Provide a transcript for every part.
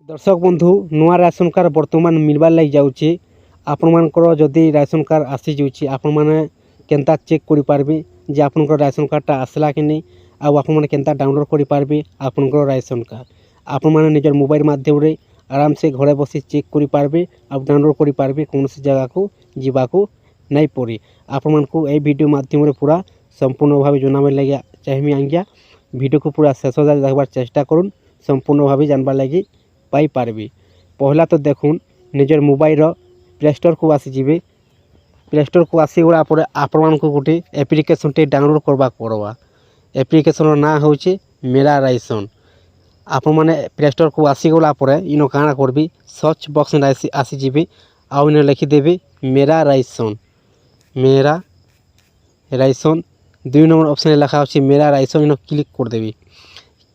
दर्शक बंधु नुआ राशन कार्ड बर्तमान मिलबार लग जाऊँचे आपणकर जदि राशन कार्ड आसी जाऊँचे आपण मैंने केन्ता चेक करें जे आपंकर राशन कार्डटा आसला कि नहीं आपने केन्ता डाउनलोड करें आपंकर राशन कार्ड आपण मैंने निजर मोबाइल माध्यम आराम से घरे बसी चेक करें और डाउनलोड करें कौन सी जगह को जावाक नहीं पड़े आपण को यह वीडियो माध्यम पूरा संपूर्ण भाव जनाबार लगे चाहिए आज्ञा वीडियो को पूरा शेष देखबार चेष्टा करूँ संपूर्ण भाव जानबार लगे पाई पारबे। पहला तो देखुन निजर मोबाइल प्ले स्टोर को आसीजे प्ले स्टोर को आसीगला आपण को गोटे एप्लिकेशन टे डाउनलोड करवा पड़वा। एप्लिकेशन ना होचे मेरा राशन। आपण मैंने प्ले स्टोर को आसीगला इन काଣା करबी सर्च बॉक्स में आसीजे आउ इन लिखिदेवे मेरा राशन। मेरा राशन 2 नंबर ऑप्शन लिखा अच्छे मेरा राशन इन क्लिक करदेवी।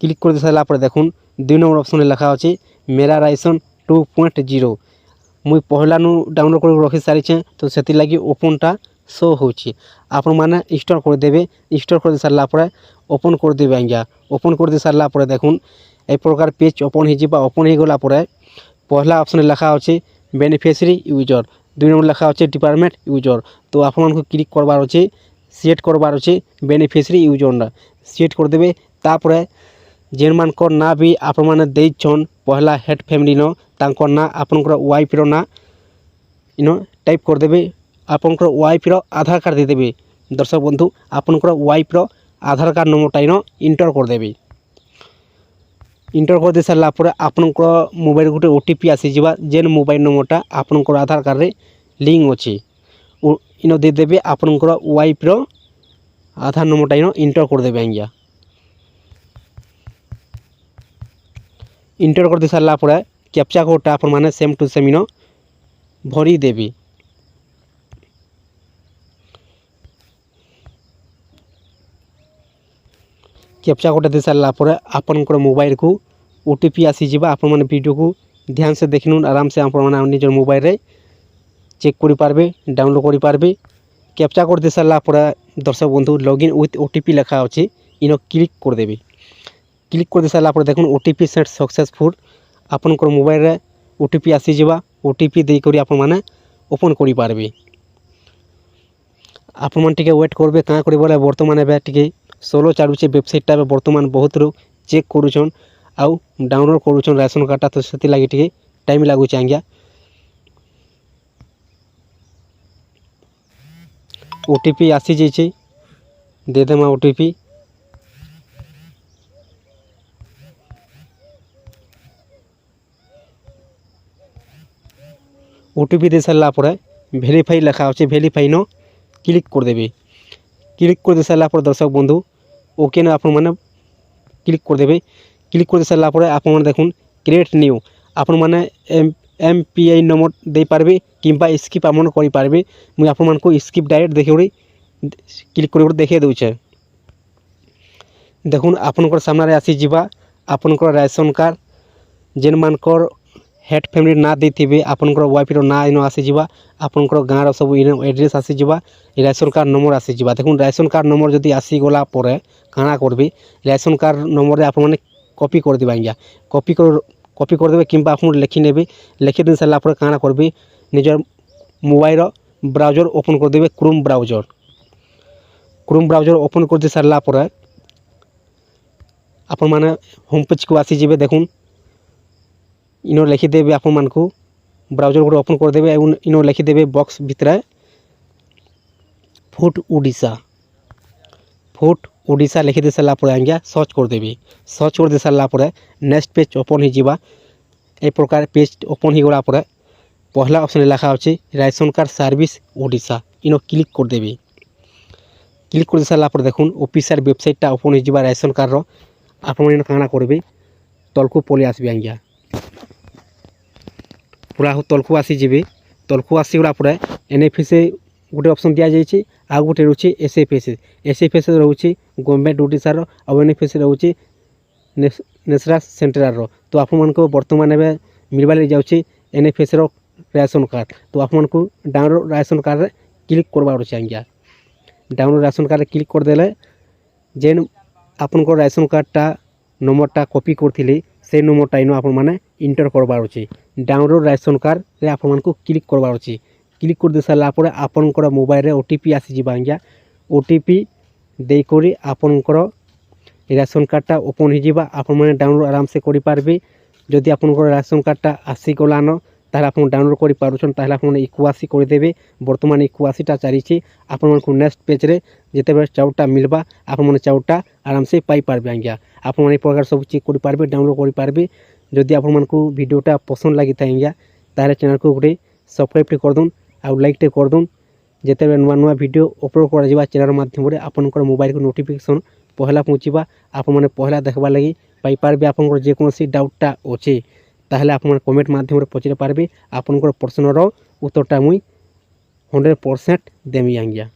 क्लिक कर सारापर देखुन 2 नंबर ऑप्शन लिखा अच्छे मेरा राशन 2.0 मुई पहला नु डाउनलोड कर रखी सारी तो से लगी ओपनटा शो होची आपण मैंने इंस्टॉल कर देवे। इंस्टॉल कर सारापर ओपन कर देवे आज्ञा। ओपन कर सारापर देखुन ए प्रकार पेज ओपन हो ओपन हो गला पहला ऑप्शन लिखा अच्छे बेनिफिशियरी यूजर 2 नंबर लिखा अच्छे डिपार्टमेंट यूजर। तो आपको क्लिक करवार अच्छे सेट करवार अच्छे बेनिफिशियरी यूजर सेट कर देवे। तापर जेन मानकर ना भी आपण मैंने देछन पहला हेड फैमिली नो तांकर ना आपनकर वाइफ रो ना इनो टाइप कर देवे। आपनकर वाइफ रो आधार कार्ड दे देवे। दर्शक बंधु आपनकर वाइफ रो आधार कार्ड नंबरटा इनो इंटर कर देवे। इंटर कर दे सारा पर आपनकर मोबाइल गोटे ओटीपी आसी जिबा जेन मोबाइल नंबरटा आपनकर आधार कार्ड रे लिंक अछि इनो दे देवे। आपनकर वाइफ रो आधार नंबरटा इनो इंटर कर देवे आज्ञा। इंटर कर दे सारा पर कैप्चा कोडटा आपण माने सेम टू सेम इनो भरी देवी। कैप्चा कोड दे सारा पर आपनकर मोबाइल को ओटीपी आसी जिबा। आपण माने वीडियो को ध्यान से देखनुन आराम से आपण माने निजर मोबाइल रे चेक करि पारबे डाउनलोड करि पारबे। कैप्चा कोड दे सारा पर दर्शक बंधु लॉगिन विथ ओटीपी लिखा अछि इनो क्लिक कर देबे। क्लिक कर दे सारा पर देखुन ओटीपी सेट सक्सेसफुल आपनकर मोबाइल रे ओटीपी आसी जिबा। ओटीपी दे करी आपण माने ओपन करि पारबे। आपण मन टिके वेट करबे का करि बोले वर्तमान एबे टिके सोलो चालुचे वेबसाइट वर्तमान बहुत लोग चेक करूछन आउ डाउनलोड करूछन राशन कार्डटा तो सेति लागि टिके टाइम लागुचे आज्ञा। ओटीपी आसी जेचे दे देमा ओटीपी। ओटीपी दे सारा पर भेरीफाई लिखा अच्छे भेरीफाई नो क्लिक कर देवे। क्लिक कर दे सारा पर दर्शक बंधु ओके ना आपण माने क्लिक कर देवे। क्लिक कर दे सारा पर आपण देखुन क्रिएट न्यू आपण माने एमपीआई नंबर दे पारबे किंबा स्किप आपण करि पारबे। मुई आपण मान को स्किप डायरेक्ट देखियोरी क्लिक कर देखे दउछे। देखुन आपनकर सामने रे आसी जिबा आपनकर राशन कार्ड जेन मानकर हेड फैमिली ना देथिबे आपनकर वाइफ रो ना इनो आसी जिबा। आपनकर गाँव सब इनो एड्रेस आसी जिबा। राशन कार्ड नंबर आसी जिबा। देखुन राशन कार्ड नंबर जदि आसी गला परे काना करबे राशन कार्ड नंबर रे आपण माने कॉपी कर दिबा आज्ञा। कॉपी कर देबे किंबा आपण लिखि नेबे। लिखि दिन सारा पर काना करबे निजर मोबाइल रो ब्राउजर ओपन कर देबे Chrome browser. Chrome browser open कर दे सारा पर आपण माने होम पेज को आसी जिबे। देखुन इनो लिखिदेवे आपण मान को ब्राउजर को ओपन कर देवे इनो लिखिदेवे बॉक्स भितर फूड ओडिशा लिखिदे सारा पर आज्ञा सर्च कर देवे। सर्च कर दे सारा पर नेक्स्ट पेज ओपन हो जिबा। ए प्रकार पेज ओपन हो गला पर पहला ऑप्शन लिखा अच्छे राशन कार्ड सर्विस ओडिशा इनो क्लिक कर देवे। क्लिक कर दे सारा पर देखुन ऑफिशियल वेबसाइटटा ओपन हो जिबा राशन कार्ड रो। आपण इनो काना करबे तलको पले आसबे आज्ञा। पूरा तलको आसी जी तलको आसीगला एनएफएस गोटे ऑप्शन दि जाइए आ गोटे रोचे एसएफएस। एसएफएस रोचे गवर्नमेंट ओडिशार और एनएफएस रोचे नेशनल सेंट्रल रो। तो आप बर्तमान एवं मिलवा लगे जाऊँचे एनएफएस रो राशन कार्ड। तो आपको डाउनलोड राशन कार्ड रे क्लिक करवार अच्छे आज्ञा। डाउनलोड राशन कार्ड क्लिक करदेले जेन आपन राशन कार्डटा नंबरटा कॉपी करथिले से नंबरटा इनो आपण माने इंटर करबार अच्छे डाउनलोड राशन कार्ड रे आपण मानकु क्लिक करबार अच्छे क्लिक कर दे सारा पर आपनकर मोबाइल रे ओटीपी आसी जिबा आज्ञा ओटीपी दे करी आपनकर राशन कार्डटा ओपन हो जावा आपण मैंने डाउनलोड आराम से करि पारबे जदि आपनकर राशन कार्डटा आसी गलान ताहले आपण डाउनलोड करि पारुछन ताहले आपण 81 कर देबे वर्तमान 81टा चलीछि आपण मानकु नेक्स्ट पेज रे जेतेबे चाउटा मिलबा आपण माने चाउटा आराम से पाई पारबे आज्ञा आपण माने प्रकार सब चेक करि पारबे डाउनलोड करि पारबे जदि आपण मानकु वीडियोटा पसंद लागि थाए आज्ञा ताहले चैनल को गोटे सब्सक्राइब कर दून आ लाइक टे कर दून जेतेबे नुआ नुआ वीडियो अपलोड करा जिबा चैनल माध्यम रे आपनकर मोबाइल को नोटिफिकेशन पहला पहुँचवा आपण माने पहला देखबा लागि पाई पारबे आपनकर जे कोनोसी डाउटटा अछि ताहले आपण माने कमेंट माध्यम रे पचरे पारबे आपनकर प्रश्नर उत्तरटा मुई 100% देमी आज्ञा।